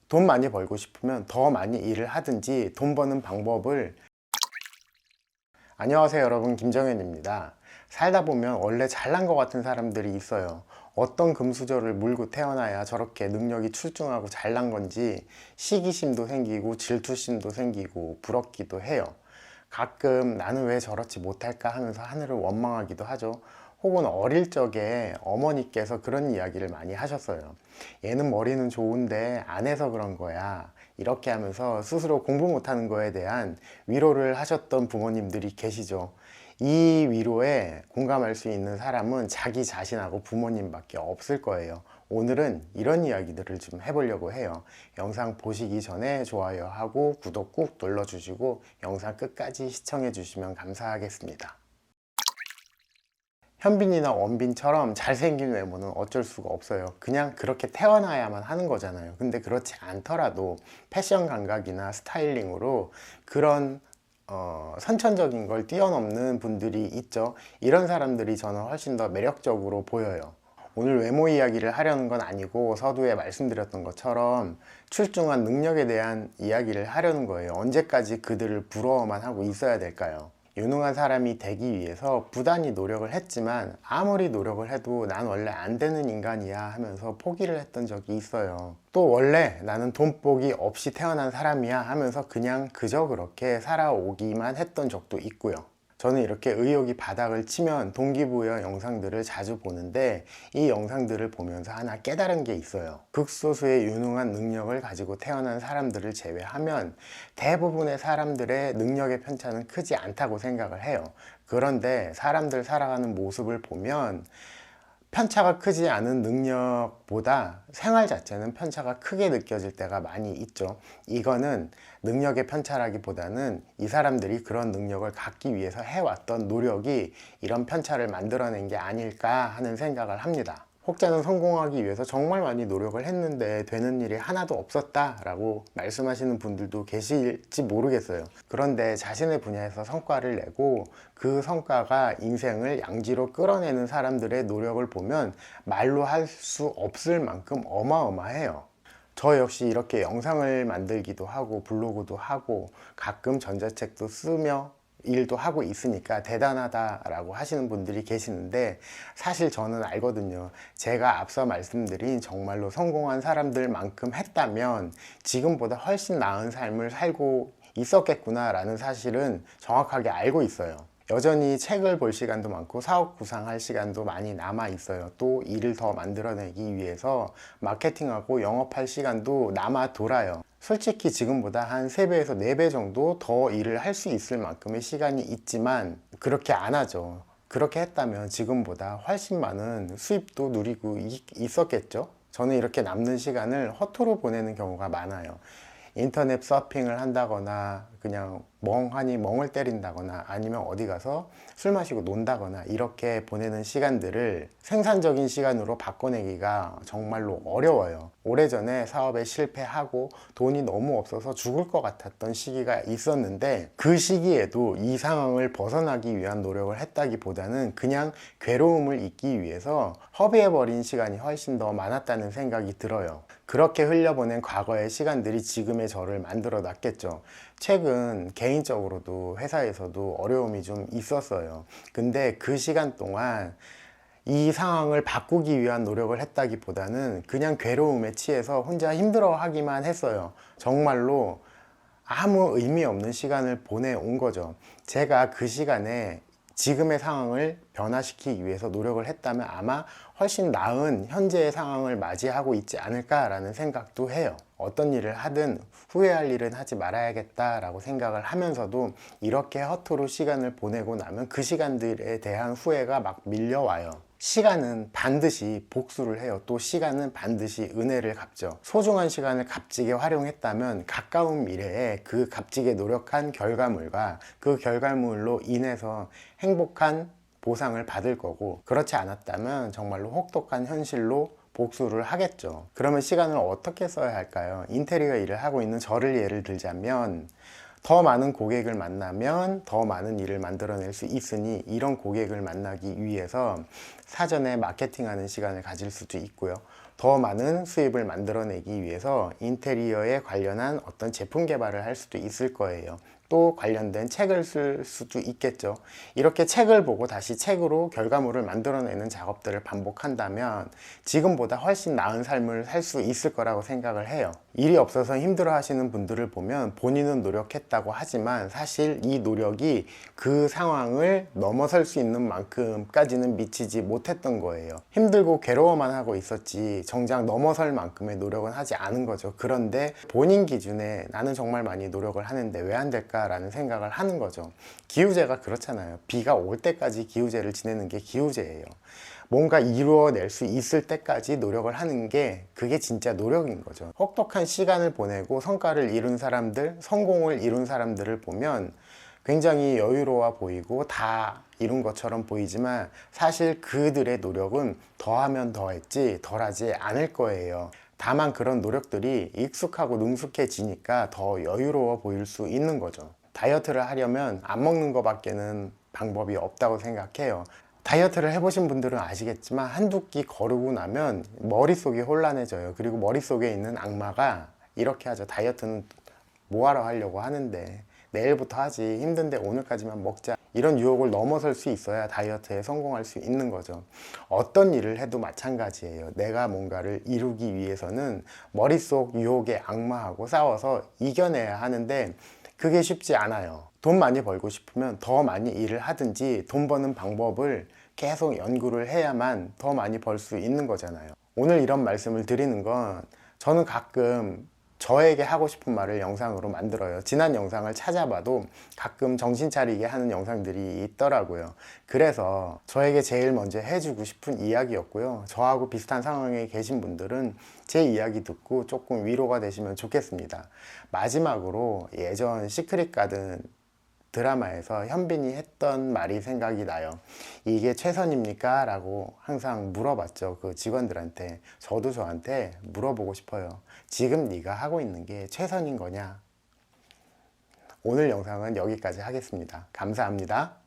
돈 많이 벌고 싶으면 더 많이 일을 하든지 돈 버는 방법을. 안녕하세요 여러분, 김정현입니다. 살다 보면 원래 잘난 것 같은 사람들이 있어요. 어떤 금수저를 물고 태어나야 저렇게 능력이 출중하고 잘난 건지 시기심도 생기고 질투심도 생기고 부럽기도 해요. 가끔 나는 왜 저렇지 못할까 하면서 하늘을 원망하기도 하죠. 혹은 어릴 적에 어머니께서 그런 이야기를 많이 하셨어요. 얘는 머리는 좋은데 안 해서 그런 거야. 이렇게 하면서 스스로 공부 못하는 거에 대한 위로를 하셨던 부모님들이 계시죠. 이 위로에 공감할 수 있는 사람은 자기 자신하고 부모님밖에 없을 거예요. 오늘은 이런 이야기들을 좀 해보려고 해요. 영상 보시기 전에 좋아요하고 구독 꾹 눌러주시고 영상 끝까지 시청해 주시면 감사하겠습니다. 현빈이나 원빈처럼 잘생긴 외모는 어쩔 수가 없어요. 그냥 그렇게 태어나야만 하는 거잖아요. 근데 그렇지 않더라도 패션 감각이나 스타일링으로 그런 선천적인 걸 뛰어넘는 분들이 있죠. 이런 사람들이 저는 훨씬 더 매력적으로 보여요. 오늘 외모 이야기를 하려는 건 아니고 서두에 말씀드렸던 것처럼 출중한 능력에 대한 이야기를 하려는 거예요. 언제까지 그들을 부러워만 하고 있어야 될까요? 유능한 사람이 되기 위해서 부단히 노력을 했지만 아무리 노력을 해도 난 원래 안 되는 인간이야 하면서 포기를 했던 적이 있어요. 또 원래 나는 돈복이 없이 태어난 사람이야 하면서 그냥 그저 그렇게 살아오기만 했던 적도 있고요. 저는 이렇게 의욕이 바닥을 치면 동기부여 영상들을 자주 보는데 이 영상들을 보면서 하나 깨달은 게 있어요. 극소수의 유능한 능력을 가지고 태어난 사람들을 제외하면 대부분의 사람들의 능력의 편차는 크지 않다고 생각을 해요. 그런데 사람들 살아가는 모습을 보면 편차가 크지 않은 능력보다 생활 자체는 편차가 크게 느껴질 때가 많이 있죠. 이거는 능력의 편차라기보다는 이 사람들이 그런 능력을 갖기 위해서 해왔던 노력이 이런 편차를 만들어낸 게 아닐까 하는 생각을 합니다. 혹자는 성공하기 위해서 정말 많이 노력을 했는데 되는 일이 하나도 없었다 라고 말씀하시는 분들도 계실지 모르겠어요. 그런데 자신의 분야에서 성과를 내고 그 성과가 인생을 양지로 끌어내는 사람들의 노력을 보면 말로 할 수 없을 만큼 어마어마해요. 저 역시 이렇게 영상을 만들기도 하고 블로그도 하고 가끔 전자책도 쓰며 일도 하고 있으니까 대단하다라고 하시는 분들이 계시는데 사실 저는 알거든요. 제가 앞서 말씀드린 정말로 성공한 사람들만큼 했다면 지금보다 훨씬 나은 삶을 살고 있었겠구나 라는 사실은 정확하게 알고 있어요. 여전히 책을 볼 시간도 많고 사업 구상할 시간도 많이 남아 있어요. 또 일을 더 만들어내기 위해서 마케팅하고 영업할 시간도 남아 돌아요. 솔직히 지금보다 한 3배에서 4배 정도 더 일을 할 수 있을 만큼의 시간이 있지만 그렇게 안 하죠. 그렇게 했다면 지금보다 훨씬 많은 수입도 누리고 있었겠죠. 저는 이렇게 남는 시간을 허투루 보내는 경우가 많아요. 인터넷 서핑을 한다거나 그냥 멍하니 멍을 때린다거나 아니면 어디 가서 술 마시고 논다거나 이렇게 보내는 시간들을 생산적인 시간으로 바꿔내기가 정말로 어려워요. 오래전에 사업에 실패하고 돈이 너무 없어서 죽을 것 같았던 시기가 있었는데 그 시기에도 이 상황을 벗어나기 위한 노력을 했다기보다는 그냥 괴로움을 잊기 위해서 허비해버린 시간이 훨씬 더 많았다는 생각이 들어요. 그렇게 흘려보낸 과거의 시간들이 지금의 저를 만들어 놨겠죠. 최근 개인적으로도 회사에서도 어려움이 좀 있었어요. 근데 그 시간 동안 이 상황을 바꾸기 위한 노력을 했다기보다는 그냥 괴로움에 취해서 혼자 힘들어하기만 했어요. 정말로 아무 의미 없는 시간을 보내온 거죠. 제가 그 시간에 지금의 상황을 변화시키기 위해서 노력을 했다면 아마 훨씬 나은 현재의 상황을 맞이하고 있지 않을까라는 생각도 해요. 어떤 일을 하든 후회할 일은 하지 말아야겠다라고 생각을 하면서도 이렇게 허투루 시간을 보내고 나면 그 시간들에 대한 후회가 막 밀려와요. 시간은 반드시 복수를 해요. 또 시간은 반드시 은혜를 갚죠. 소중한 시간을 값지게 활용했다면 가까운 미래에 그 값지게 노력한 결과물과 그 결과물로 인해서 행복한 보상을 받을 거고, 그렇지 않았다면 정말로 혹독한 현실로 복수를 하겠죠. 그러면 시간을 어떻게 써야 할까요? 인테리어 일을 하고 있는 저를 예를 들자면 더 많은 고객을 만나면 더 많은 일을 만들어낼 수 있으니 이런 고객을 만나기 위해서 사전에 마케팅하는 시간을 가질 수도 있고요. 더 많은 수입을 만들어내기 위해서 인테리어에 관련한 어떤 제품 개발을 할 수도 있을 거예요. 또 관련된 책을 쓸 수도 있겠죠. 이렇게 책을 보고 다시 책으로 결과물을 만들어내는 작업들을 반복한다면 지금보다 훨씬 나은 삶을 살 수 있을 거라고 생각을 해요. 일이 없어서 힘들어 하시는 분들을 보면 본인은 노력했다고 하지만 사실 이 노력이 그 상황을 넘어설 수 있는 만큼까지는 미치지 못했던 거예요. 힘들고 괴로워만 하고 있었지 정작 넘어설 만큼의 노력은 하지 않은 거죠. 그런데 본인 기준에 나는 정말 많이 노력을 하는데 왜 안 될까 라는 생각을 하는 거죠. 기우제가 그렇잖아요. 비가 올 때까지 기우제를 지내는 게 기우제예요. 뭔가 이루어낼 수 있을 때까지 노력을 하는 게 그게 진짜 노력인 거죠. 혹독한 시간을 보내고 성과를 이룬 사람들, 성공을 이룬 사람들을 보면 굉장히 여유로워 보이고 다 이룬 것처럼 보이지만 사실 그들의 노력은 더하면 더했지 덜하지 않을 거예요. 다만 그런 노력들이 익숙하고 능숙해지니까 더 여유로워 보일 수 있는 거죠. 다이어트를 하려면 안 먹는 것밖에는 방법이 없다고 생각해요. 다이어트를 해보신 분들은 아시겠지만 한두 끼 거르고 나면 머릿속이 혼란해져요. 그리고 머릿속에 있는 악마가 이렇게 하죠. 다이어트는 뭐하러 하려고 하는데 내일부터 하지, 힘든데 오늘까지만 먹자. 이런 유혹을 넘어설 수 있어야 다이어트에 성공할 수 있는 거죠. 어떤 일을 해도 마찬가지예요. 내가 뭔가를 이루기 위해서는 머릿속 유혹의 악마하고 싸워서 이겨내야 하는데 그게 쉽지 않아요. 돈 많이 벌고 싶으면 더 많이 일을 하든지 돈 버는 방법을 계속 연구를 해야만 더 많이 벌 수 있는 거잖아요. 오늘 이런 말씀을 드리는 건 저는 가끔 저에게 하고 싶은 말을 영상으로 만들어요. 지난 영상을 찾아봐도 가끔 정신 차리게 하는 영상들이 있더라고요. 그래서 저에게 제일 먼저 해주고 싶은 이야기였고요. 저하고 비슷한 상황에 계신 분들은 제 이야기 듣고 조금 위로가 되시면 좋겠습니다. 마지막으로 예전 시크릿 가든 드라마에서 현빈이 했던 말이 생각이 나요. 이게 최선입니까? 라고 항상 물어봤죠. 그 직원들한테. 저도 저한테 물어보고 싶어요. 지금 네가 하고 있는 게 최선인 거냐? 오늘 영상은 여기까지 하겠습니다. 감사합니다.